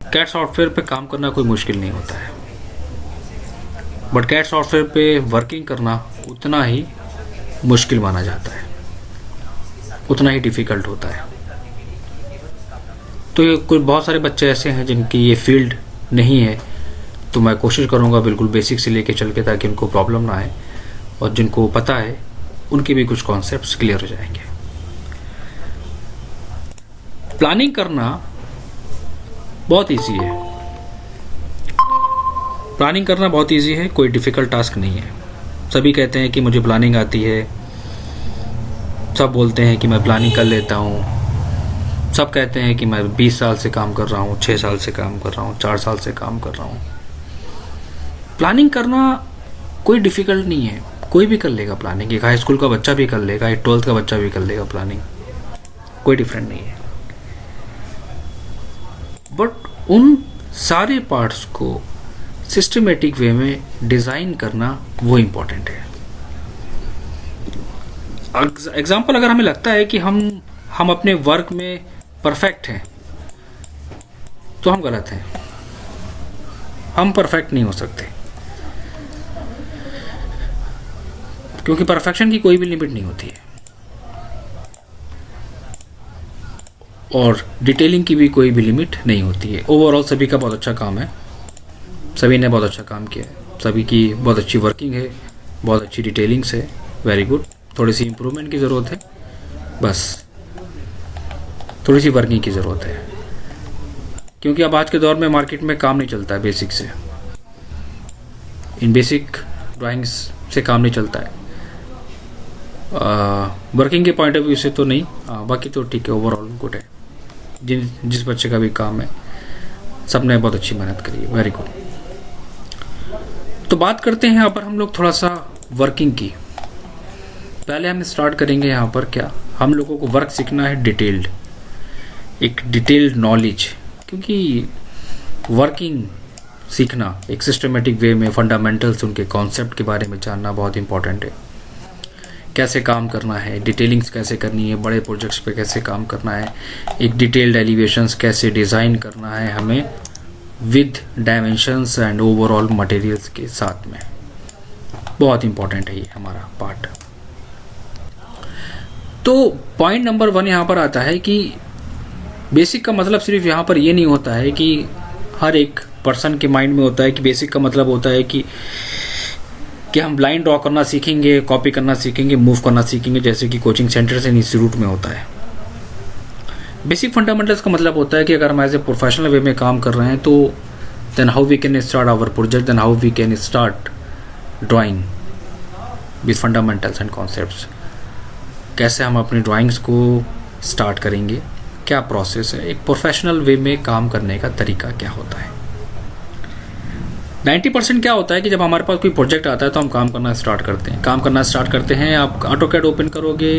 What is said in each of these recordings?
Cat software पे काम करना कोई मुश्किल नहीं होता है, बट कैट सॉफ्टवेयर पे वर्किंग करना उतना ही मुश्किल माना जाता है, उतना ही डिफ़िकल्ट होता है। तो ये कुछ बहुत सारे बच्चे ऐसे हैं जिनकी ये फील्ड नहीं है, तो मैं कोशिश करूँगा बिल्कुल बेसिक से लेके चल के, ताकि उनको प्रॉब्लम ना आए, और जिनको पता है उनके भी कुछ कॉन्सेप्ट्स क्लियर हो जाएंगे। प्लानिंग करना बहुत इजी है, प्लानिंग करना बहुत इजी है, कोई डिफ़िकल्ट टास्क नहीं है। सभी कहते हैं कि मुझे प्लानिंग आती है, सब बोलते हैं कि मैं प्लानिंग कर लेता हूँ, सब कहते हैं कि मैं 20 साल से काम कर रहा हूँ, 6 साल से काम कर रहा हूँ, 4 साल से काम कर रहा हूँ। प्लानिंग करना कोई डिफ़िकल्ट नहीं है, कोई भी कर लेगा प्लानिंग। एक हाई स्कूल का बच्चा भी कर लेगा, एक 12th का बच्चा भी कर लेगा प्लानिंग, कोई डिफरेंट नहीं है। बट उन सारे पार्ट्स को सिस्टमेटिक वे में डिज़ाइन करना वो इम्पोर्टेंट है। एग्जाम्पल, अगर हमें लगता है कि हम अपने वर्क में परफेक्ट हैं, तो हम गलत हैं, हम परफेक्ट नहीं हो सकते, क्योंकि परफेक्शन की कोई भी लिमिट नहीं होती है, और डिटेलिंग की भी कोई भी लिमिट नहीं होती है। ओवरऑल सभी का बहुत अच्छा काम है, सभी ने बहुत अच्छा काम किया है, सभी की बहुत अच्छी वर्किंग है, बहुत अच्छी डिटेलिंग्स है, वेरी गुड। थोड़ी सी इम्प्रूवमेंट की ज़रूरत है, बस थोड़ी सी वर्किंग की ज़रूरत है, क्योंकि अब आज के दौर में मार्केट में काम नहीं चलता है बेसिक से, इन बेसिक ड्राइंग्स से काम नहीं चलता है। वर्किंग के पॉइंट ऑफ व्यू से तो नहीं, बाकी तो ठीक है, ओवरऑल गुड है। जिस बच्चे का भी काम है, सबने बहुत अच्छी मेहनत करी है, वेरी गुड। तो बात करते हैं यहाँ पर हम लोग थोड़ा सा वर्किंग की। पहले हम स्टार्ट करेंगे यहाँ पर, क्या हम लोगों को वर्क सीखना है डिटेल्ड, एक डिटेल्ड नॉलेज, क्योंकि वर्किंग सीखना एक सिस्टमेटिक वे में, फंडामेंटल्स, उनके कॉन्सेप्ट के बारे में जानना बहुत इंपॉर्टेंट है। कैसे काम करना है, डिटेलिंग्स कैसे करनी है, बड़े प्रोजेक्ट्स पे कैसे काम करना है, एक डिटेल्ड एलिवेशंस कैसे डिज़ाइन करना है हमें, with dimensions and overall materials के साथ में, बहुत इंपॉर्टेंट है ये हमारा पार्ट। तो पॉइंट नंबर 1 यहाँ पर आता है कि बेसिक का मतलब सिर्फ यहाँ पर ये नहीं होता है कि हर एक पर्सन के माइंड में होता है कि बेसिक का मतलब होता है कि हम लाइन ड्रॉ करना सीखेंगे, कॉपी करना सीखेंगे, मूव करना सीखेंगे, जैसे कि कोचिंग सेंटर्स एंड इंस्टीट्यूट में होता है। बेसिक फंडामेंटल्स का मतलब होता है कि अगर हम एज ए प्रोफेशनल वे में काम कर रहे हैं, तो then how we can start our project, then how we can start drawing with fundamentals and concepts. कैसे हम अपनी ड्राइंग्स को स्टार्ट करेंगे, क्या प्रोसेस है, एक प्रोफेशनल वे में काम करने का तरीका क्या होता है। 90% क्या होता है कि जब हमारे पास कोई प्रोजेक्ट आता है तो हम काम करना स्टार्ट करते हैं। आप ऑटोकैड ओपन करोगे,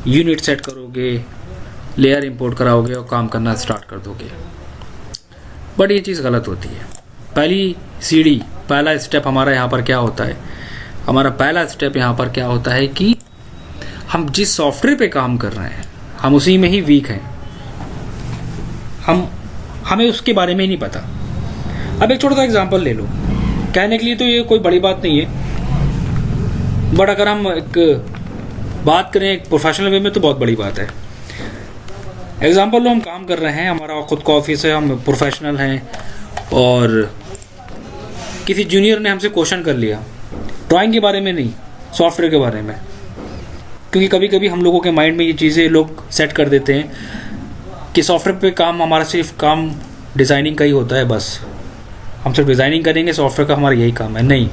यूनिट सेट करोगे, लेयर इंपोर्ट कराओगे और काम करना स्टार्ट कर दोगे। बट ये चीज़ गलत होती है। पहली सीढ़ी, पहला स्टेप हमारा यहाँ पर क्या होता है, हमारा पहला स्टेप यहाँ पर क्या होता है कि हम जिस सॉफ्टवेयर पे काम कर रहे हैं, हम उसी में ही वीक हैं, हमें उसके बारे में ही नहीं पता। अब एक छोटा सा एग्जांपल ले लो, कहने के लिए तो ये कोई बड़ी बात नहीं है, बट अगर हम एक बात करें एक प्रोफेशनल वे में तो बहुत बड़ी बात है। एग्जांपल लो, हम काम कर रहे हैं, हमारा खुद का ऑफिस है, हम प्रोफेशनल हैं, और किसी जूनियर ने हमसे क्वेश्चन कर लिया ड्राइंग के बारे में, नहीं सॉफ्टवेयर के बारे में, क्योंकि कभी कभी हम लोगों के माइंड में ये चीज़ें लोग सेट कर देते हैं कि सॉफ्टवेयर पे काम हमारा सिर्फ काम डिज़ाइनिंग का ही होता है, बस हम सिर्फ डिज़ाइनिंग करेंगे, सॉफ्टवेयर का हमारा यही काम है। नहीं,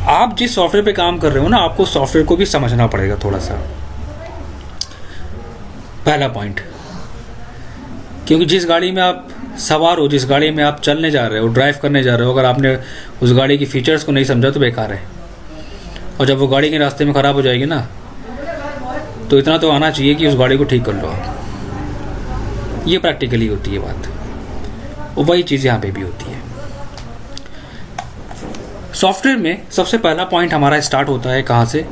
आप जिस सॉफ्टवेयर पे काम कर रहे हो ना, आपको सॉफ्टवेयर को भी समझना पड़ेगा थोड़ा सा, पहला पॉइंट। क्योंकि जिस गाड़ी में आप सवार हो, जिस गाड़ी में आप चलने जा रहे हो, ड्राइव करने जा रहे हो, अगर आपने उस गाड़ी की फीचर्स को नहीं समझा तो बेकार है, और जब वो गाड़ी के रास्ते में ख़राब हो जाएगी ना, तो इतना तो आना चाहिए कि उस गाड़ी को ठीक कर लो आप। ये प्रैक्टिकली होती है बात, और वही चीज़ यहाँ पे भी होती है। सॉफ्टवेयर में सबसे पहला पॉइंट हमारा स्टार्ट होता है कहाँ से,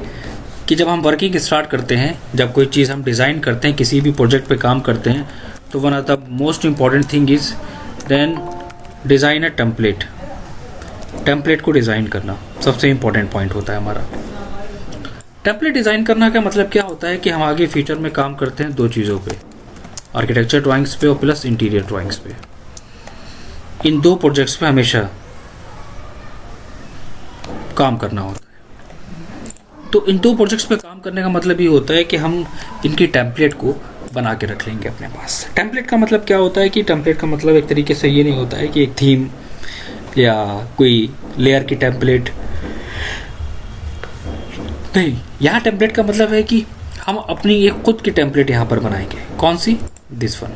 कि जब हम वर्किंग स्टार्ट करते हैं, जब कोई चीज़ हम डिज़ाइन करते हैं, किसी भी प्रोजेक्ट पे काम करते हैं, तो one of the most important thing is then design a template. Template को डिज़ाइन करना सबसे इम्पॉर्टेंट पॉइंट होता है हमारा। टेम्पलेट डिज़ाइन करना का मतलब क्या होता है कि हम आगे फ्यूचर में काम करते हैं दो चीज़ों पे, आर्किटेक्चर ड्राइंग्स पे और प्लस इंटीरियर ड्राइंग्स पे। इन दो प्रोजेक्ट्स पे हमेशा काम करना होता है। तो इन दो प्रोजेक्ट्स पे काम करने का मतलब ये होता है कि हम इनकी टेम्पलेट को बना के रख लेंगे अपने पास। टेम्पलेट का मतलब क्या होता है कि टेम्पलेट का मतलब एक तरीके से ये नहीं होता है कि एक थीम या कोई लेयर की टेम्पलेट, नहीं। यहाँ टेम्पलेट का मतलब है कि हम अपनी एक खुद की टेम्पलेट यहाँ पर बनाएंगे। कौन सी? This one.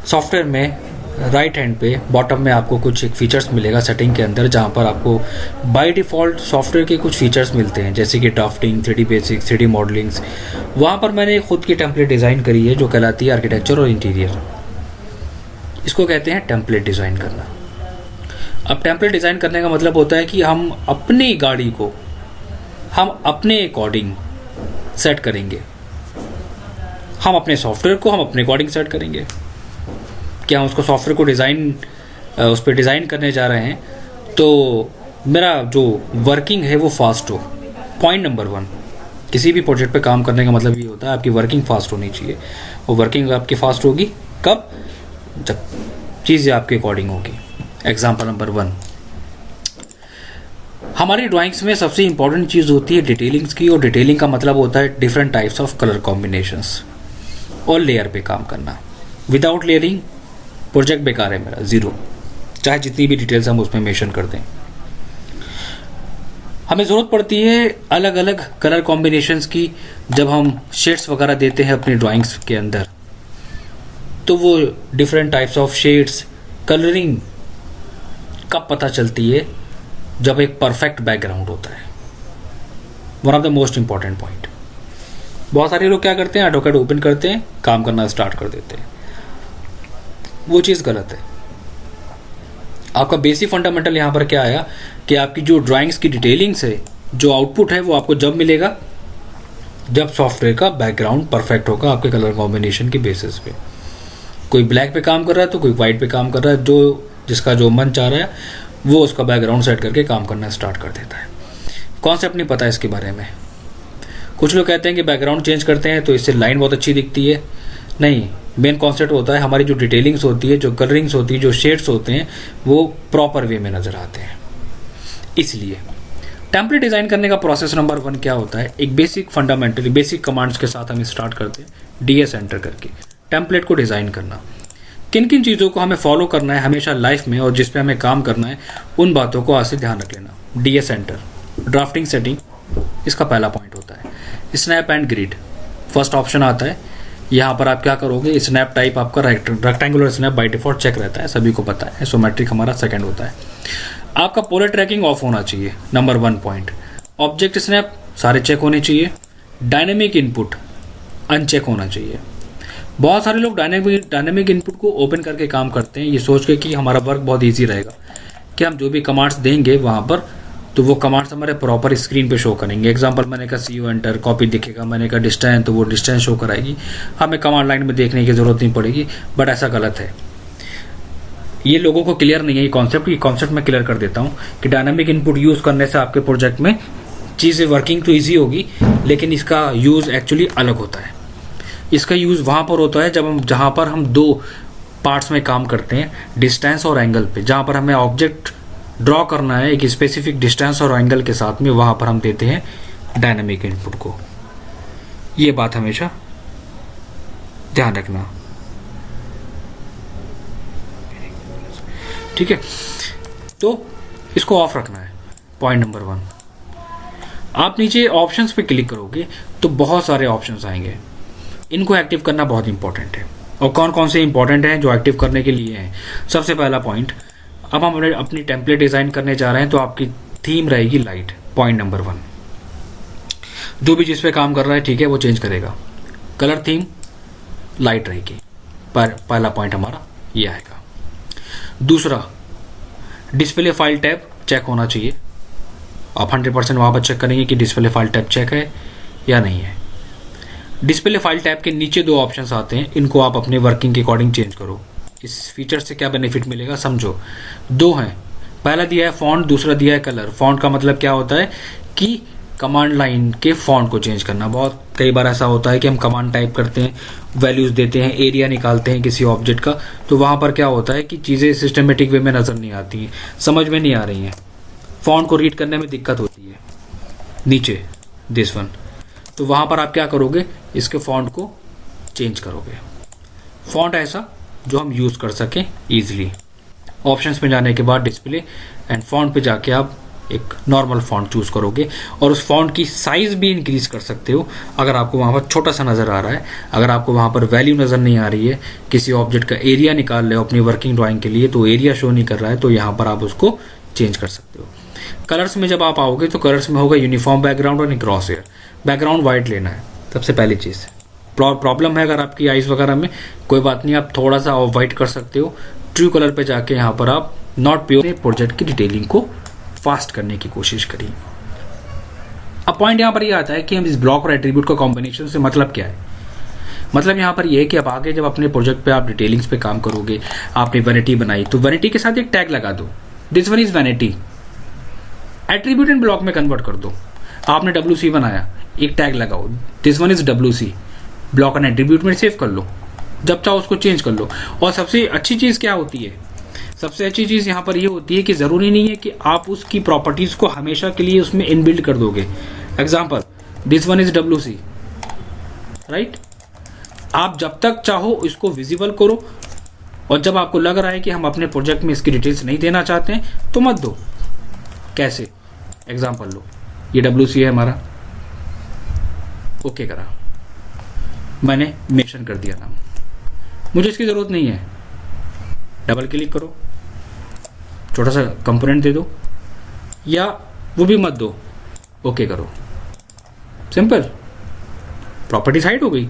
सॉफ्टवेयर में राइट हैंड पे बॉटम में आपको कुछ एक फीचर्स मिलेगा सेटिंग के अंदर, जहाँ पर आपको बाय डिफ़ॉल्ट सॉफ्टवेयर के कुछ फीचर्स मिलते हैं, जैसे कि ड्राफ्टिंग, 3D बेसिक्स, 3D मॉडलिंग्स। वहाँ पर मैंने खुद की टेम्पलेट डिज़ाइन करी है जो कहलाती है आर्किटेक्चर और इंटीरियर। इसको कहते हैं टेम्पलेट डिज़ाइन करना। अब टेम्पलेट डिज़ाइन करने का मतलब होता है कि हम अपनी गाड़ी को हम अपने अकॉर्डिंग सेट करेंगे। हम अपने सॉफ्टवेयर को हम अपने अकॉर्डिंग सेट करेंगे। क्या हम उसको सॉफ्टवेयर को डिज़ाइन उस पर डिज़ाइन करने जा रहे हैं तो मेरा जो वर्किंग है वो फास्ट हो। पॉइंट नंबर 1, किसी भी प्रोजेक्ट पे काम करने का मतलब ये होता है आपकी वर्किंग फास्ट होनी चाहिए। और वर्किंग आपकी फास्ट होगी कब? जब चीज़ें आपके अकॉर्डिंग होगी। एग्जाम्पल नंबर 1, हमारी ड्राइंग्स में सबसे इंपॉर्टेंट चीज़ होती है डिटेलिंग्स की, और डिटेलिंग का मतलब होता है different types of colour combinations और लेयर पे काम करना। विदाउट लेयरिंग प्रोजेक्ट बेकार है मेरा, ज़ीरो, चाहे जितनी भी डिटेल्स हम उसमें मेंशन कर दें। हमें ज़रूरत पड़ती है अलग अलग कलर कॉम्बिनेशंस की। जब हम शेड्स वगैरह देते हैं अपनी ड्राइंग्स के अंदर, तो वो different types of shades, colouring कब पता चलती है? जब एक परफेक्ट बैकग्राउंड होता है। One of the most important point. बहुत सारे लोग क्या करते हैं, ऑटोकैड ओपन करते हैं, काम करना स्टार्ट कर देते हैं। वो चीज़ गलत है। आपका बेसिक फंडामेंटल यहाँ पर क्या आया कि आपकी जो ड्राइंग्स की डिटेलिंग्स है, जो आउटपुट है, वो आपको जब मिलेगा जब सॉफ्टवेयर का बैकग्राउंड परफेक्ट होगा आपके कलर कॉम्बिनेशन के बेसिस पे। कोई ब्लैक पे काम कर रहा है तो कोई वाइट पे काम कर रहा है, जो जिसका जो मन चाह रहा है वो उसका बैकग्राउंड सेट करके काम करना स्टार्ट कर देता है। कॉन्सेप्ट नहीं पता इसके बारे में। कुछ लोग कहते हैं कि बैकग्राउंड चेंज करते हैं तो इससे लाइन बहुत अच्छी दिखती है। नहीं, मेन कॉन्सेप्ट होता है हमारी जो डिटेलिंग्स होती है, जो कलरिंग्स होती है, जो शेड्स होते हैं, वो प्रॉपर वे में नज़र आते हैं। इसलिए टेम्पलेट डिज़ाइन करने का प्रोसेस नंबर 1 क्या होता है? एक बेसिक फंडामेंटल बेसिक कमांड्स के साथ हम स्टार्ट करते हैं। DS एंटर करके टेम्पलेट को डिज़ाइन करना। किन किन चीज़ों को हमें फॉलो करना है हमेशा लाइफ में और जिस पे हमें काम करना है, उन बातों को आज से ध्यान रख लेना। DS एंटर, ड्राफ्टिंग सेटिंग, इसका पहला पॉइंट होता है। Snap and grid first option आता है। यहाँ पर आप क्या करोगे, स्नैप टाइप आपका rectangular snap by default check रहता है, सभी को पता है। आइसोमेट्रिक हमारा सेकंड होता है। आपका पोलर ट्रैकिंग ऑफ होना चाहिए, नंबर 1 पॉइंट। ऑब्जेक्ट स्नैप सारे चेक होने चाहिए। डायनेमिक इनपुट अनचेक होना चाहिए। बहुत सारे लोग डायनेमिक इनपुट को ओपन करके काम करते हैं, ये सोच के कि हमारा वर्क बहुत ईजी रहेगा, कि हम जो भी कमांड्स देंगे वहाँ पर तो वो कमांड्स हमारे प्रॉपर स्क्रीन पे शो करेंगे। एग्जांपल मैंने कहा CO एंटर, कॉपी दिखेगा, मैंने कहा डिस्टेंस तो वो डिस्टेंस शो कराएगी, हमें कमांड लाइन में देखने की जरूरत नहीं पड़ेगी। बट ऐसा गलत है, ये लोगों को क्लियर नहीं है ये कॉन्सेप्ट मैं क्लियर कर देता हूँ कि डायनामिक इनपुट यूज़ करने से आपके प्रोजेक्ट में चीज़ें वर्किंग तो ईजी होगी, लेकिन इसका यूज़ एक्चुअली अलग होता है। इसका यूज़ वहाँ पर होता है जहाँ पर हम 2 पार्ट्स में काम करते हैं, डिस्टेंस और एंगल पे। जहाँ पर हमें ऑब्जेक्ट ड्रॉ करना है एक स्पेसिफिक डिस्टेंस और एंगल के साथ में, वहाँ पर हम देते हैं डायनामिक इनपुट को। ये बात हमेशा ध्यान रखना, ठीक है। तो इसको ऑफ रखना है, पॉइंट नंबर 1। आप नीचे ऑप्शंस पे क्लिक करोगे तो बहुत सारे ऑप्शंस आएंगे, इनको एक्टिव करना बहुत इंपॉर्टेंट है। और कौन कौन से इंपॉर्टेंट हैं जो एक्टिव करने के लिए हैं? सबसे पहला पॉइंट, अब हम अपनी टेम्पलेट डिज़ाइन करने जा रहे हैं तो आपकी थीम रहेगी लाइट, पॉइंट नंबर 1। जो भी जिस पे काम कर रहा है, ठीक है, वो चेंज करेगा, कलर थीम लाइट रहेगी। पर पहला पॉइंट हमारा ये आएगा। दूसरा, डिस्प्ले फाइल टैब चेक होना चाहिए। आप 100% वहाँ पर चेक करेंगे कि डिस्प्ले फाइल टैब चेक है या नहीं है। डिस्प्ले फाइल टैब के नीचे दो ऑप्शंस आते हैं, इनको आप अपने वर्किंग के अकॉर्डिंग चेंज करो। इस फीचर से क्या बेनिफिट मिलेगा समझो। दो हैं, पहला दिया है फॉन्ट, दूसरा दिया है कलर। फॉन्ट का मतलब क्या होता है कि कमांड लाइन के फॉन्ट को चेंज करना। बहुत कई बार ऐसा होता है कि हम कमांड टाइप करते हैं, वैल्यूज देते हैं, एरिया निकालते हैं किसी ऑब्जेक्ट का, तो वहां पर क्या होता है कि चीजें सिस्टमेटिक वे में नजर नहीं आती हैं, समझ में नहीं आ रही हैं, फॉन्ट को रीड करने में दिक्कत होती है नीचे दिस वन। तो वहां पर आप क्या करोगे, इसके फॉन्ट को चेंज करोगे, फॉन्ट ऐसा जो हम यूज कर सकें इजीली। ऑप्शंस में जाने के बाद डिस्प्ले एंड फॉन्ट पे जाके आप एक नॉर्मल फॉन्ट चूज करोगे और उस फॉन्ट की साइज भी इंक्रीज कर सकते हो अगर आपको वहां पर छोटा सा नजर आ रहा है। अगर आपको वहां पर वैल्यू नजर नहीं आ रही है, किसी ऑब्जेक्ट का एरिया निकाल रहे हो अपनी वर्किंग ड्राइंग के लिए, तो एरिया शो नहीं कर रहा है, तो यहाँ पर आप उसको चेंज कर सकते हो। कलर्स में जब आप आओगे तो कलर्स में होगा यूनिफॉर्म बैकग्राउंड और क्रॉस हेयर। बैकग्राउंड व्हाइट लेना है सबसे पहली चीज। प्रॉब्लम है अगर आपकी आइज वगैरह में, कोई बात नहीं, आप थोड़ा सा ऑफ व्हाइट कर सकते हो। ट्रू कलर पे जाके यहाँ पर आप नॉट प्योर प्रोजेक्ट की डिटेलिंग को फास्ट करने की कोशिश करिए। अब पॉइंट यहाँ पर ये आता है कि हम इस ब्लॉक और एट्रीब्यूट का कॉम्बिनेशन से मतलब क्या है। मतलब यहाँ पर ये है कि अब आगे जब अपने प्रोजेक्ट पे आप डिटेलिंग्स पे काम करोगे, आपने वैनिटी बनाई तो वैनिटी के साथ एक टैग लगा दो, this one is vanity. Attribute and block में कन्वर्ट कर दो। आपने WC बनाया, एक टैग लगाओ, this one is WC। Block and attribute में सेव कर लो, जब चाहो उसको चेंज कर लो। और सबसे अच्छी चीज क्या होती है, सबसे अच्छी चीज यहाँ पर ये होती है कि जरूरी नहीं है कि आप उसकी प्रॉपर्टीज को हमेशा के लिए उसमें इनबिल्ड कर दोगे। Example, this one is WC, right. आप जब तक चाहो इसको विजिबल करो, और जब आपको लग रहा है कि हम अपने प्रोजेक्ट में इसकी डिटेल्स नहीं देना चाहते हैं तो मत दो। कैसे, एग्जाम्पल लो, ये WC है हमारा, ओके करा, मैंने मेंशन कर दिया नाम, मुझे इसकी जरूरत नहीं है, डबल क्लिक करो, छोटा सा कंपोनेंट दे दो, या वो भी मत दो, ओके करो, सिंपल। प्रॉपर्टी हाइड हो गई,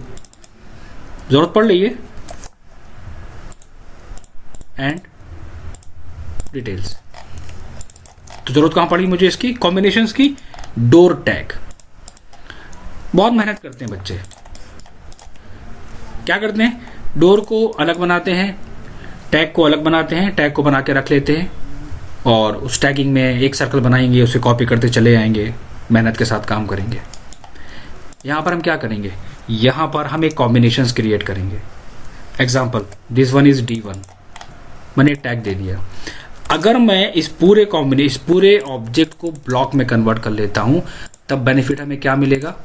जरूरत पड़ रही है, एंड डिटेल्स। तो जरूरत कहां पड़ी मुझे इसकी, कॉम्बिनेशंस की। डोर टैग, बहुत मेहनत करते हैं बच्चे, क्या करते हैं, डोर को अलग बनाते हैं, टैग को अलग बनाते हैं, टैग को बना के रख लेते हैं, और उस टैगिंग में एक सर्कल बनाएंगे, उसे कॉपी करते चले जाएंगे, मेहनत के साथ काम करेंगे। यहां पर हम क्या करेंगे, यहां पर हम एक कॉम्बिनेशंस क्रिएट करेंगे। Example, this one is D1, मैंने एक टैग दे दिया। अगर मैं इस पूरे ऑब्जेक्ट को ब्लॉक में कन्वर्ट कर लेता हूं, तब बेनिफिट हमें क्या मिलेगा,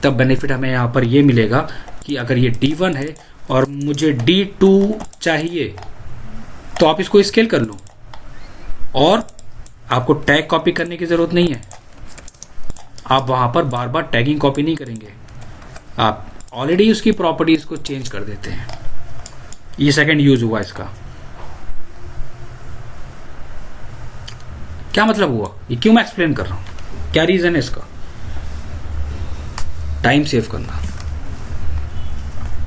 तब बेनिफिट हमें यहां पर यह मिलेगा कि अगर ये D1 है और मुझे D2 चाहिए, तो आप इसको स्केल कर लो, और आपको टैग कॉपी करने की जरूरत नहीं है। आप वहां पर बार बार टैगिंग कॉपी नहीं करेंगे, आप ऑलरेडी उसकी प्रॉपर्टीज को चेंज कर देते हैं। ये सेकंड यूज हुआ इसका। क्या मतलब हुआ, ये क्यों मैं एक्सप्लेन कर रहा हूं, क्या रीजन है इसका, टाइम सेव करना,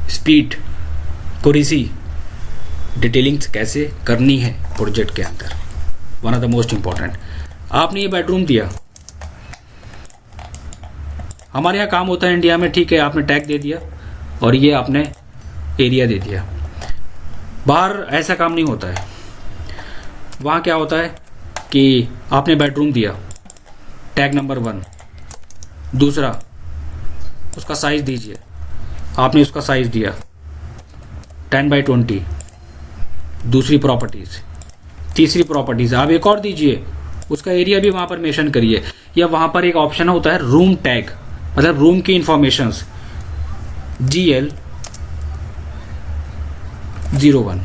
स्पीड, एक्यूरेसी, डिटेलिंग्स कैसे करनी है प्रोजेक्ट के अंदर, one of the most important. आपने ये बेडरूम दिया, हमारे यहाँ काम होता है इंडिया में, ठीक है, आपने टैग दे दिया और ये आपने एरिया दे दिया। बाहर ऐसा काम नहीं होता है, वहां क्या होता है कि आपने बेडरूम दिया, टैग नंबर 1, दूसरा उसका साइज दीजिए, आपने उसका साइज दिया 10x20, दूसरी प्रॉपर्टीज, तीसरी प्रॉपर्टीज आप एक और दीजिए, उसका एरिया भी वहां पर मेंशन करिए। या वहां पर एक ऑप्शन होता है रूम टैग, मतलब रूम की इंफॉर्मेशंस, GL01,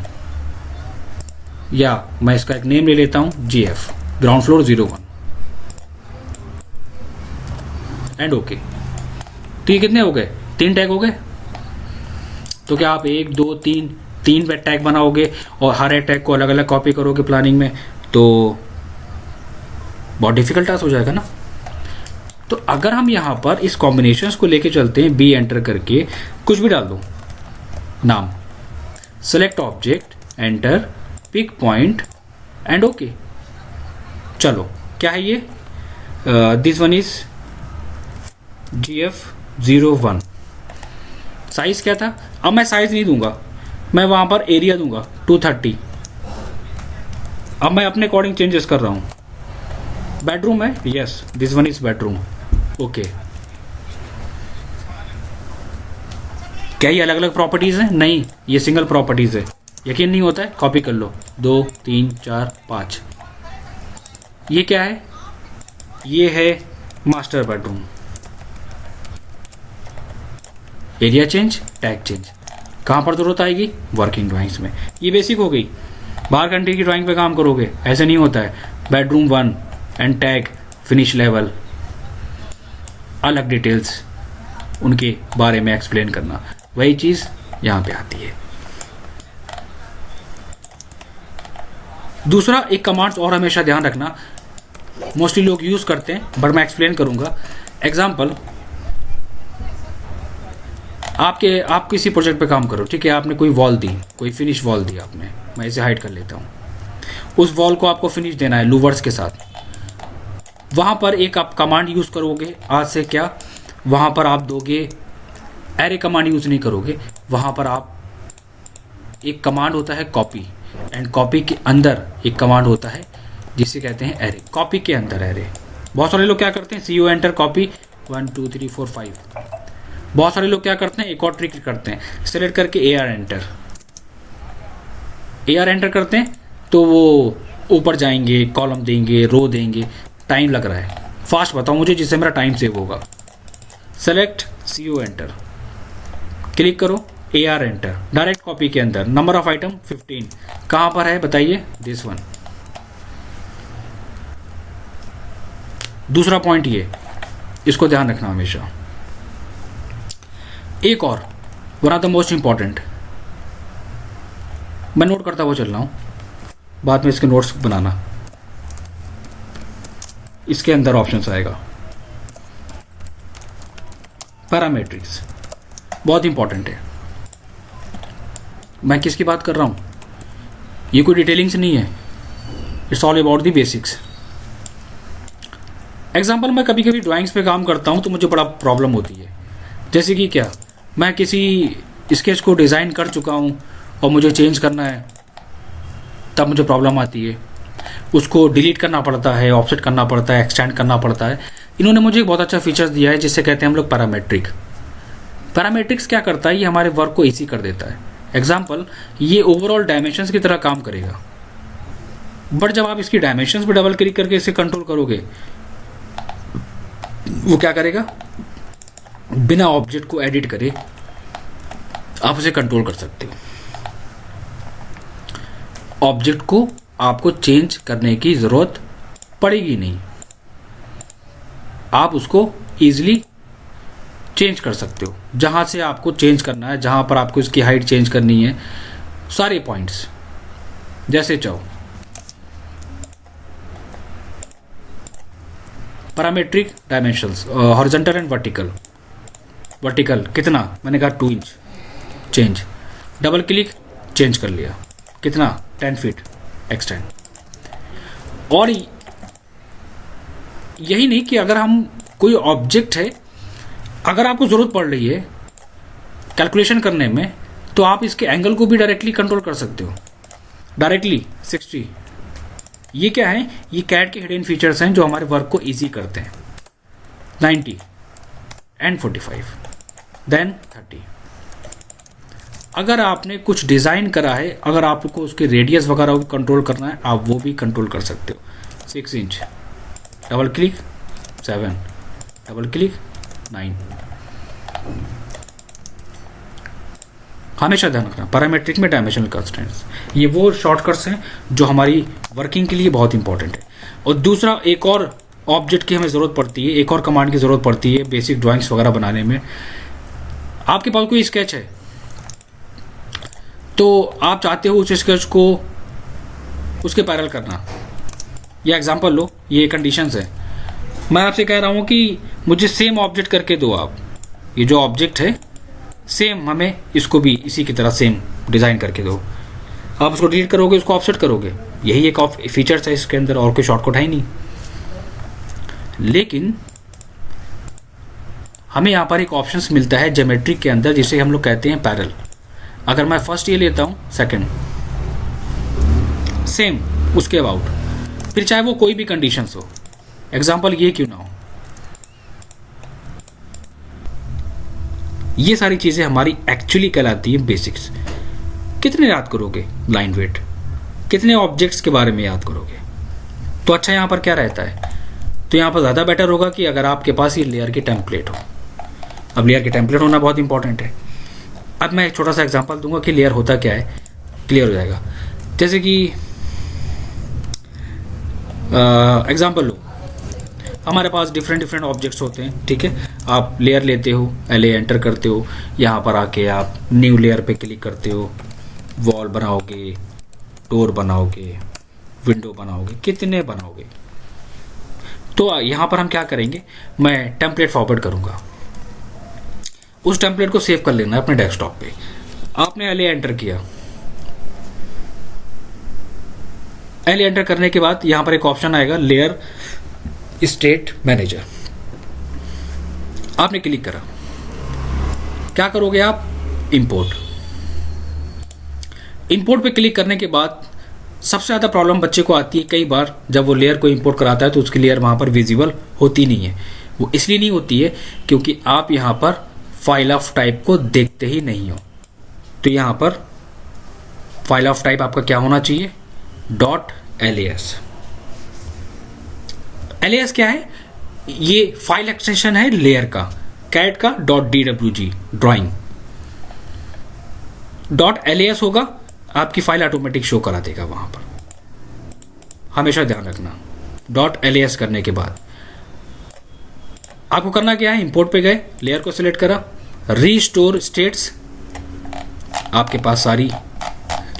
या मैं इसका एक नेम ले लेता हूं GF, ground floor 01, and okay. तो ये कितने हो गए, 3 टैग हो गए। तो क्या आप 1 2 3 टैग बनाओगे और हर एक टैग को अलग अलग कॉपी करोगे प्लानिंग में, तो बहुत डिफिकल्ट टास्क हो जाएगा ना। तो अगर हम यहां पर इस कॉम्बिनेशंस को लेके चलते हैं, B एंटर करके कुछ भी डाल दो, नाम, select object, enter, pick point, and okay. चलो क्या है ये, this one is GF01, size क्या था, अब मैं साइज नहीं दूंगा, मैं वहां पर एरिया दूंगा 230। अब मैं अपने अकॉर्डिंग चेंजेस कर रहा हूं। बेडरूम है, yes this one is bedroom, okay. क्या ये अलग अलग प्रॉपर्टीज हैं? नहीं, ये सिंगल प्रॉपर्टीज है। यकीन नहीं होता है, कॉपी कर लो, 2 3 4 5। ये क्या है? ये है master bedroom. Area change, tag change, कहां पर जरूरत आएगी? वर्किंग ड्राइंग्स में। ये बेसिक हो गई। बाहर कंट्री की ड्राइंग पे काम करोगे ऐसे नहीं होता है। Bedroom 1 and tag finish level, अलग डिटेल्स उनके बारे में एक्सप्लेन करना, वही चीज यहां पे आती है। दूसरा एक कमांड्स और हमेशा ध्यान रखना, मोस्टली लोग यूज करते हैं बट मैं एक्सप्लेन करूंगा। एग्जाम्पल, आप किसी प्रोजेक्ट पे काम करो, ठीक है, आपने कोई वॉल दी, कोई फिनिश वॉल दी आपने, मैं इसे हाइड कर लेता हूं। उस वॉल को आपको फिनिश देना है लूवर्स के साथ। वहां पर एक आप कमांड यूज करोगे आज से, क्या वहां पर आप दोगे, एरे कमांड यूज नहीं करोगे, वहां पर आप एक कमांड होता है कॉपी, एंड कॉपी के अंदर एक कमांड होता है जिसे कहते हैं एरे। कॉपी के अंदर एरे। बहुत सारे लोग क्या करते हैं, CO एंटर कॉपी 1 2 3 4 5। बहुत सारे लोग क्या करते हैं, एक और ट्रिक करते हैं, सेलेक्ट करके AR एंटर, AR एंटर करते हैं तो वो ऊपर जाएंगे, कॉलम देंगे, रो देंगे, टाइम लग रहा है। फास्ट बताओ मुझे जिससे मेरा टाइम सेव होगा। सेलेक्ट, CO एंटर, क्लिक करो, AR एंटर, डायरेक्ट कॉपी के अंदर। नंबर ऑफ आइटम 15, कहां पर है बताइए, दिस वन। दूसरा पॉइंट ये, इसको ध्यान रखना हमेशा। एक और one of the most important, मैं नोट करता हुआ चल रहा हूं, बाद में इसके नोट्स बनाना। इसके अंदर ऑप्शंस आएगा पैरामेट्रिक्स, बहुत इंपॉर्टेंट है। मैं किसकी बात कर रहा हूं, ये कोई डिटेलिंग्स नहीं है, it's all about the basics. Example, मैं कभी कभी ड्राइंग्स पे काम करता हूं तो मुझे बड़ा प्रॉब्लम होती है। जैसे कि क्या, मैं किसी स्केच को डिज़ाइन कर चुका हूं और मुझे चेंज करना है, तब मुझे प्रॉब्लम आती है। उसको डिलीट करना पड़ता है, ऑफसेट करना पड़ता है, एक्सटेंड करना पड़ता है। इन्होंने मुझे एक बहुत अच्छा फीचर्स दिया है जिससे कहते हैं हम लोग पैरामेट्रिक। पैरामेट्रिक्स क्या करता है, ये हमारे वर्क को ईजी कर देता है। एग्जाम्पल, ये ओवरऑल डायमेंशंस की तरह काम करेगा, बट जब आप इसकी डायमेंशंस पे डबल क्लिक करके इसे कंट्रोल करोगे, वो क्या करेगा, बिना ऑब्जेक्ट को एडिट करे आप उसे कंट्रोल कर सकते हो। ऑब्जेक्ट को आपको चेंज करने की जरूरत पड़ेगी नहीं, आप उसको इजीली चेंज कर सकते हो। जहां से आपको चेंज करना है, जहां पर आपको इसकी हाइट चेंज करनी है, सारे पॉइंट्स जैसे चाहो। Parametric dimensions, horizontal and vertical. Vertical कितना, मैंने कहा 2 inch, change, double click, change कर लिया, कितना 10 फीट एक्सटेंड। और यही नहीं कि अगर हम कोई ऑब्जेक्ट है, अगर आपको जरूरत पड़ रही है कैलकुलेशन करने में, तो आप इसके एंगल को भी डायरेक्टली कंट्रोल कर सकते हो, डायरेक्टली 60। ये क्या है, ये कैड के हिडन फीचर्स हैं जो हमारे वर्क को इजी करते हैं। 90 एंड 45 देन 30। अगर आपने कुछ डिजाइन करा है, अगर आपको उसके रेडियस वगैरह को कंट्रोल करना है, आप वो भी कंट्रोल कर सकते हो। 6 inch, double click 7, double click 9। हमेशा ध्यान रखना पैरामेट्रिक में डायमेंशनल कंस्ट्रेंट्स, ये वो शॉर्टकट्स हैं जो हमारी वर्किंग के लिए बहुत इंपॉर्टेंट है। और दूसरा, एक और ऑब्जेक्ट की हमें ज़रूरत पड़ती है, एक और कमांड की ज़रूरत पड़ती है बेसिक ड्राइंग्स वगैरह बनाने में। आपके पास कोई स्केच है तो आप चाहते हो उस स्केच को उसके पैरेलल करना, या एग्जांपल लो, ये कंडीशंस है, मैं आपसे कह रहा हूँ कि मुझे सेम ऑब्जेक्ट करके दो आप, ये जो ऑब्जेक्ट है सेम, हमें इसको भी इसी की तरह सेम डिज़ाइन करके दो। आप उसको डिलीट करोगे, उसको ऑफसेट करोगे, यही एक फीचर्स है इसके अंदर, और कोई शॉर्टकट है ही नहीं। लेकिन हमें यहाँ पर एक ऑप्शंस मिलता है ज्योमेट्री के अंदर जिसे हम लोग कहते हैं पैरेलल। अगर मैं फर्स्ट ये लेता हूँ, सेकंड सेम उसके अबाउट, फिर चाहे वो कोई भी कंडीशंस हो, एग्जांपल ये क्यों ना हो, ये सारी चीजें हमारी एक्चुअली कहलाती है बेसिक्स। कितने याद करोगे लाइन वेट, कितने ऑब्जेक्ट्स के बारे में याद करोगे? तो अच्छा यहाँ पर क्या रहता है, तो यहाँ पर ज़्यादा बेटर होगा कि अगर आपके पास ये लेयर की टेम्पलेट हो। अब लेयर की टेम्पलेट होना बहुत इंपॉर्टेंट है। अब मैं एक छोटा सा एग्जांपल दूंगा कि लेयर होता क्या है, क्लियर हो जाएगा। जैसे कि एग्जांपल लो, हमारे पास डिफरेंट ऑब्जेक्ट्स होते हैं, ठीक है। आप लेयर लेते हो, LA एंटर करते हो, यहाँ पर आके आप न्यू लेयर पे क्लिक करते हो, वॉल बनाओगे, डोर बनाओगे, विंडो बनाओगे, कितने बनाओगे। तो यहाँ पर हम क्या करेंगे, मैं टेम्पलेट फॉरवर्ड करूँगा, उस टेम्पलेट को सेव कर लेना है अपने डेस्कटॉप पे। आपने LA एंटर किया, LA एंटर करने के बाद यहाँ पर एक ऑप्शन आएगा लेयर स्टेट मैनेजर, आपने क्लिक करा, क्या करोगे आप, इंपोर्ट पे क्लिक करने के बाद सबसे ज़्यादा प्रॉब्लम बच्चे को आती है कई बार जब वो लेयर को इंपोर्ट कराता है तो उसकी लेयर वहाँ पर विजिबल होती नहीं है। वो इसलिए नहीं होती है क्योंकि आप यहाँ पर फाइल ऑफ टाइप को देखते ही नहीं हो। तो यहाँ पर फाइल ऑफ टाइप आपका क्या होना चाहिए, .las। LAS क्या है, ये फाइल एक्सटेंशन है लेयर का, कैट का .dwg ड्राइंग, .las होगा, आपकी फाइल ऑटोमेटिक शो करा देगा वहां पर, हमेशा ध्यान रखना। .las करने के बाद आपको करना क्या है, इंपोर्ट पे गए, लेयर को सिलेक्ट करा, रीस्टोर स्टेट्स, आपके पास सारी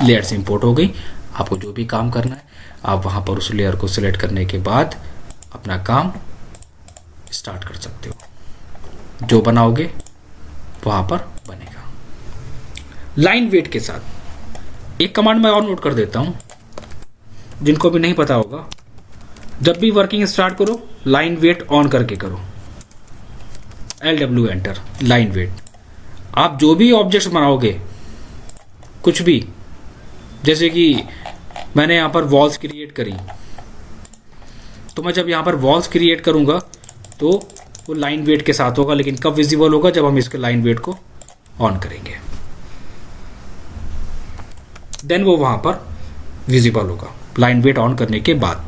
लेयर्स इंपोर्ट हो गई। आपको जो भी काम करना है आप वहां पर उस लेयर को सिलेक्ट करने के बाद अपना काम स्टार्ट कर सकते हो, जो बनाओगे वहां पर बनेगा। लाइन वेट के साथ एक कमांड मैं और नोट कर देता हूं, जिनको भी नहीं पता होगा, जब भी वर्किंग स्टार्ट करो लाइन वेट ऑन करके करो, LW एंटर, लाइन वेट। आप जो भी ऑब्जेक्ट्स बनाओगे, कुछ भी, जैसे कि मैंने यहां पर वॉल्स क्रिएट करी, तो मैं जब यहां पर वॉल्स क्रिएट करूंगा तो वो लाइन वेट के साथ होगा, लेकिन कब विजिबल होगा, जब हम इसके लाइन वेट को ऑन करेंगे, देन वो वहां पर विजिबल होगा लाइन वेट ऑन करने के बाद।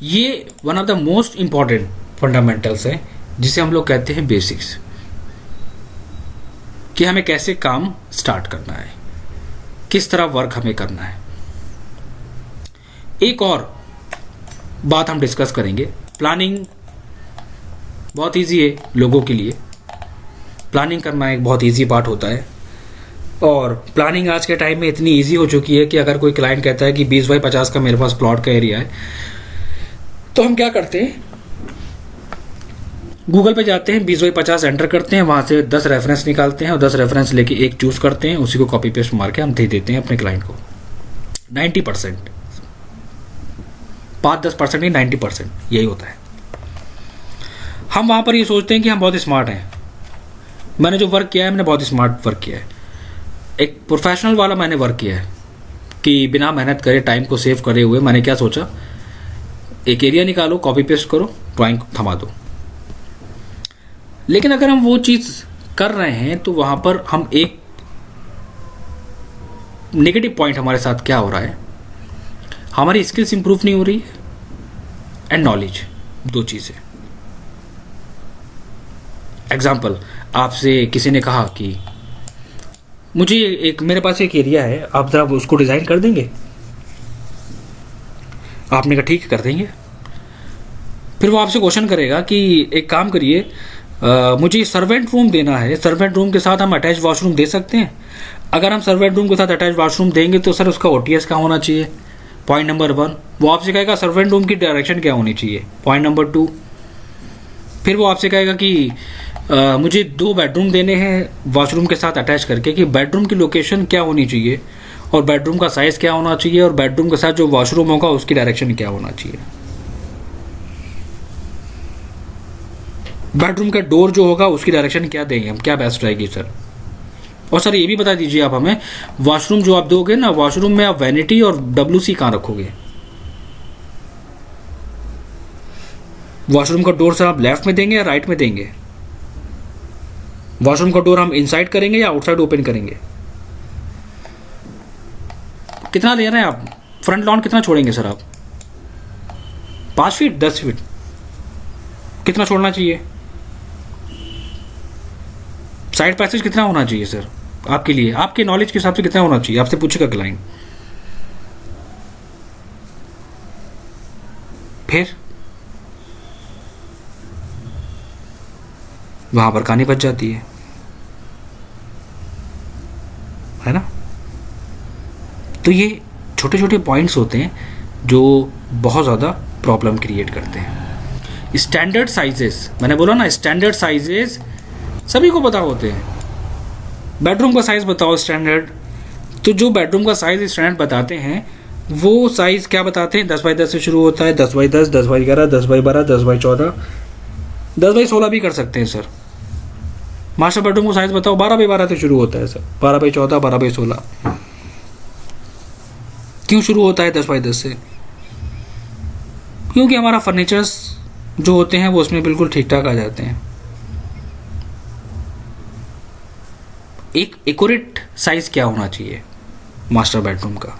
ये one of the most important fundamentals है जिसे हम लोग कहते हैं बेसिक्स, कि हमें कैसे काम स्टार्ट करना है, किस तरह वर्क हमें करना है। एक और बात हम डिस्कस करेंगे, प्लानिंग बहुत इजी है लोगों के लिए, प्लानिंग करना एक बहुत इजी पार्ट होता है। और प्लानिंग आज के टाइम में इतनी इजी हो चुकी है कि अगर कोई क्लाइंट कहता है कि 20 बाई 50 का मेरे पास प्लॉट का एरिया है, तो हम क्या करते हैं, गूगल पे जाते हैं, 20 बाई 50 एंटर करते हैं, वहां से 10 रेफरेंस निकालते हैं और 10 रेफरेंस लेके एक चूज करते हैं, उसी को कॉपी पेस्ट मार के हम दे देते हैं अपने क्लाइंट को। 90%, 5-10% नहीं, 90% यही होता है। हम वहां पर ये सोचते हैं कि हम बहुत स्मार्ट हैं, मैंने जो वर्क किया है मैंने बहुत स्मार्ट वर्क किया है। एक प्रोफेशनल वाला मैंने वर्क किया है कि बिना मेहनत करे, टाइम को सेव करे हुए, मैंने क्या सोचा, एक एरिया निकालो, कॉपी पेस्ट करो, ड्राइंग थमा दो। लेकिन अगर हम वो चीज कर रहे हैं तो वहां पर हम एक नेगेटिव पॉइंट हमारे साथ क्या हो रहा है, हमारी स्किल्स इंप्रूव नहीं हो रही है एंड नॉलेज, दो चीजें। एग्जाम्पल, आपसे किसी ने कहा कि मुझे मेरे पास एक एरिया है, आप जरा उसको डिजाइन कर देंगे। आपने कहा ठीक है कर देंगे। फिर वो आपसे क्वेश्चन करेगा कि एक काम करिए, मुझे सर्वेंट रूम देना है, सर्वेंट रूम के साथ हम अटैच वॉशरूम दे सकते हैं? अगर हम सर्वेंट रूम के साथ अटैच वॉशरूम देंगे तो सर उसका OTS क्या होना चाहिए, पॉइंट नंबर 1। वो आपसे कहेगा सर्वेंट रूम की डायरेक्शन क्या होनी चाहिए, पॉइंट नंबर 2। फिर वो आपसे कहेगा कि मुझे 2 बेडरूम देने हैं वॉशरूम के साथ अटैच करके, कि बेडरूम की लोकेशन क्या होनी चाहिए और बेडरूम का साइज क्या होना चाहिए और बेडरूम के साथ जो वॉशरूम होगा उसकी डायरेक्शन क्या होना चाहिए। बेडरूम का डोर जो होगा उसकी डायरेक्शन क्या देंगे हम, क्या बेस्ट रहेगी सर? और सर ये भी बता दीजिए आप हमें, वॉशरूम जो आप दोगे ना, वॉशरूम में आप वैनिटी और WC कहाँ रखोगे? वॉशरूम का डोर सर आप लेफ्ट में देंगे या राइट में देंगे? वॉशरूम का डोर हम इनसाइड करेंगे या आउटसाइड ओपन करेंगे? कितना ले रहे हैं आप? फ्रंट लॉन कितना छोड़ेंगे सर आप? 5 फीट, 10 फीट? कितना छोड़ना चाहिए? साइड पैसेज कितना होना चाहिए सर आपके लिए, आपके नॉलेज के हिसाब से कितना होना चाहिए? आपसे पूछेगा क्लाइंट। फिर वहां पर कहानी बच जाती है ना? तो ये छोटे छोटे पॉइंट्स होते हैं जो बहुत ज़्यादा प्रॉब्लम क्रिएट करते हैं। स्टैंडर्ड साइजेस, मैंने बोला ना, स्टैंडर्ड साइजेस सभी को पता होते हैं। बेडरूम का साइज़ बताओ स्टैंडर्ड, तो जो बेडरूम का साइज़ स्टैंडर्ड बताते हैं वो साइज़ क्या बताते हैं? 10 बाई 10 से शुरू होता है, 10 by 10, 10 by 11, 10 by 12, 10 by 14, 10 by 16 भी कर सकते हैं सर। मास्टर बेडरूम का साइज़ बताओ, 12 बाई 12 से शुरू होता है सर, 12 बाई 14, 12 बाई 16। क्यों शुरू होता है 10 बाई 10 से? क्योंकि हमारा फर्नीचर्स जो होते हैं वो उसमें बिल्कुल ठीक ठाक आ जाते हैं। एक एक्यूरेट साइज क्या होना चाहिए मास्टर बेडरूम का?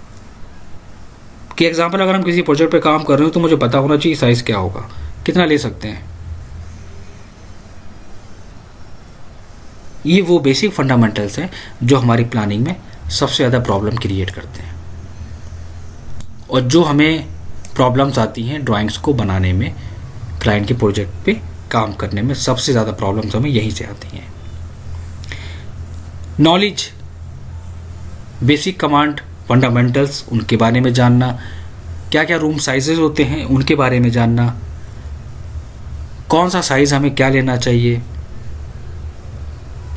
कि एग्जांपल अगर हम किसी प्रोजेक्ट पे काम कर रहे हो तो मुझे पता होना चाहिए साइज क्या होगा, कितना ले सकते हैं। ये वो बेसिक फंडामेंटल्स हैं जो हमारी प्लानिंग में सबसे ज़्यादा प्रॉब्लम क्रिएट करते हैं, और जो हमें प्रॉब्लम्स आती हैं ड्राइंग्स को बनाने में, क्लाइंट के प्रोजेक्ट पे काम करने में सबसे ज़्यादा प्रॉब्लम्स हमें यहीं से आती हैं। नॉलेज, बेसिक कमांड, फंडामेंटल्स, उनके बारे में जानना, क्या क्या रूम साइजेस होते हैं उनके बारे में जानना, कौन सा साइज़ हमें क्या लेना चाहिए,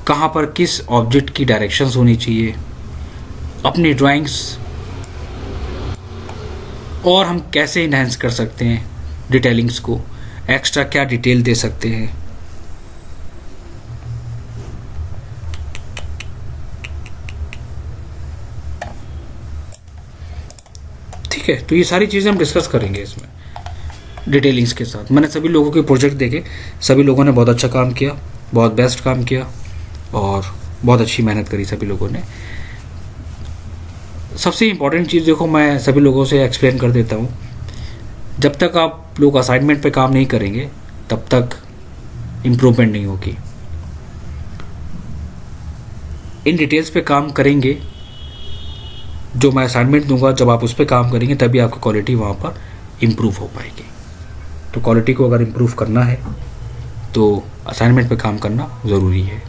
कहाँ पर किस ऑब्जेक्ट की डायरेक्शंस होनी चाहिए, अपनी ड्राइंग्स और हम कैसे इन्हेंस कर सकते हैं डिटेलिंग्स को, एक्स्ट्रा क्या डिटेल दे सकते हैं। ठीक है, तो ये सारी चीज़ें हम डिस्कस करेंगे इसमें डिटेलिंग्स के साथ। मैंने सभी लोगों के प्रोजेक्ट देखे, सभी लोगों ने बहुत अच्छा काम किया, बहुत बेस्ट काम किया और बहुत अच्छी मेहनत करी सभी लोगों ने। सबसे इम्पॉर्टेंट चीज़ देखो, मैं सभी लोगों से एक्सप्लेन कर देता हूँ, जब तक आप लोग असाइनमेंट पे काम नहीं करेंगे तब तक इम्प्रूवमेंट नहीं होगी। इन डिटेल्स पे काम करेंगे, जो मैं असाइनमेंट दूंगा जब आप उस पर काम करेंगे तभी आपकी क्वालिटी वहाँ पर इम्प्रूव हो पाएगी। तो क्वालिटी को अगर इम्प्रूव करना है तो असाइनमेंट पे काम करना ज़रूरी है,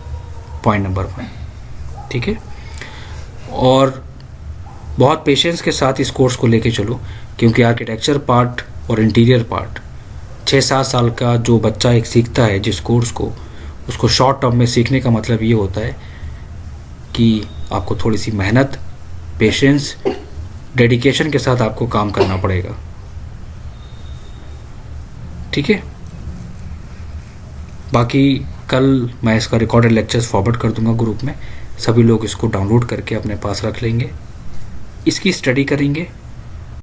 पॉइंट नंबर 1। ठीक है, और बहुत पेशेंस के साथ इस कोर्स को लेके चलो, क्योंकि आर्किटेक्चर पार्ट और इंटीरियर पार्ट 6-7 साल का जो बच्चा एक सीखता है जिस कोर्स को, उसको शॉर्ट टर्म में सीखने का मतलब ये होता है कि आपको थोड़ी सी मेहनत, पेशेंस, डेडिकेशन के साथ आपको काम करना पड़ेगा। ठीक है, बाकी कल मैं इसका रिकॉर्डेड लेक्चर्स फॉरवर्ड कर दूंगा ग्रुप में, सभी लोग इसको डाउनलोड करके अपने पास रख लेंगे, इसकी स्टडी करेंगे